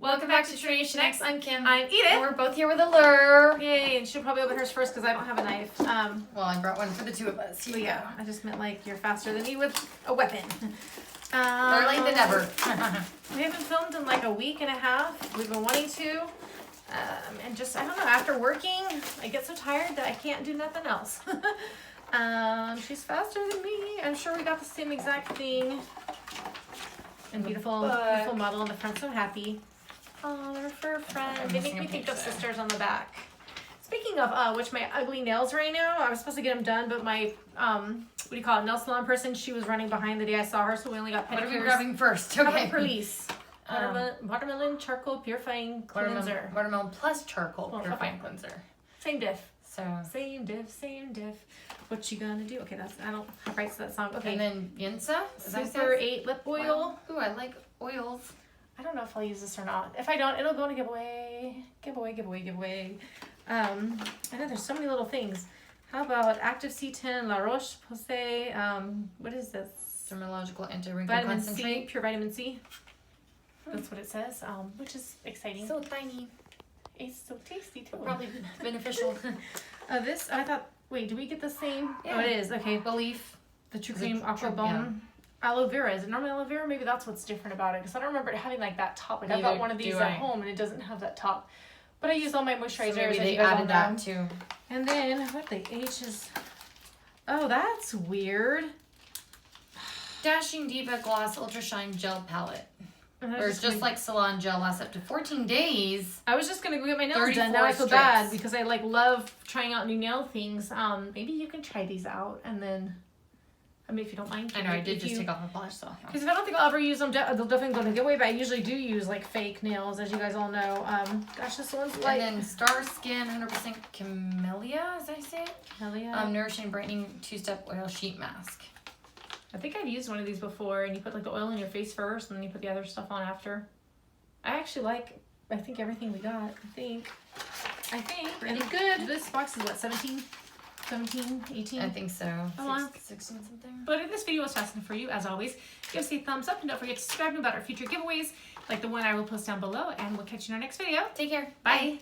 Welcome back to Trination X. I'm Kim. I'm Edith. And we're both here with Allure. Yay, and she'll probably open hers first because I don't have a knife. Well, I brought one for the two of us. But yeah, I just meant like you're faster than me with a weapon. More late than ever. We haven't filmed in like a week and a half. We've been wanting to. And just, I don't know, after working, I get so tired that I can't do nothing else. She's faster than me. I'm sure we got the same exact thing. And beautiful model on the front, so happy. Oh, they're fur friend. They make me think of sisters on the back. Speaking of which, my ugly nails right now, I was supposed to get them done, but my, what do you call it, nail salon person, she was running behind the day I saw her, so we only got pedicures. What are we grabbing first? Okay. Release. Watermelon charcoal purifying cleanser. Watermelon plus charcoal purifying cleanser. Same diff. So. Same diff. What you gonna do? Okay, that's, I don't have rights to that song. Okay. And then Yensa. Super 8 lip oil. Wow. Ooh, I like oils. I don't know if I'll use this or not. If I don't, it'll go in a giveaway. Giveaway. I know there's so many little things. How about Active C10 La Roche-Posay? What is this? Dermatological anti-wrinkle concentrate. Pure vitamin C. That's what it says, which is exciting. So tiny. It's so tasty too. Probably beneficial. This, I thought, wait, do we get the same? Yeah. Oh, it is. Okay. Belief. The True Cream Aqua Bone. Aloe vera. Is it normally aloe vera? Maybe that's what's different about it. Because I don't remember it having like that top. Like I've got one of these at home and it doesn't have that top. But I used all my moisturizers. So maybe they added that too. And then what the H is? Oh, that's weird. Dashing Diva Gloss Ultra Shine Gel Palette. Where it's just like salon gel, lasts up to 14 days. I was just gonna go get my nails done. Now I feel bad because I like love trying out new nail things. Maybe you can try these out and then. I mean, if you don't mind. I know, I did just take off my polish, so. Because if I don't think I'll ever use them, they'll definitely go to giveaway, but I usually do use, like, fake nails, as you guys all know. Gosh, this one's like... And then Star Skin 100% Camellia, as I say it? Camellia. Nourishing, brightening, 2-step oil sheet mask. I think I've used one of these before, and you put, like, the oil on your face first, and then you put the other stuff on after. I actually like, I think, everything we got. I think. Pretty good. This box is, what, 17, 18? I think so. 16 something. But if this video was fascinating for you, as always, give us a thumbs up and don't forget to subscribe about our future giveaways, like the one I will post down below, and we'll catch you in our next video. Take care. Bye.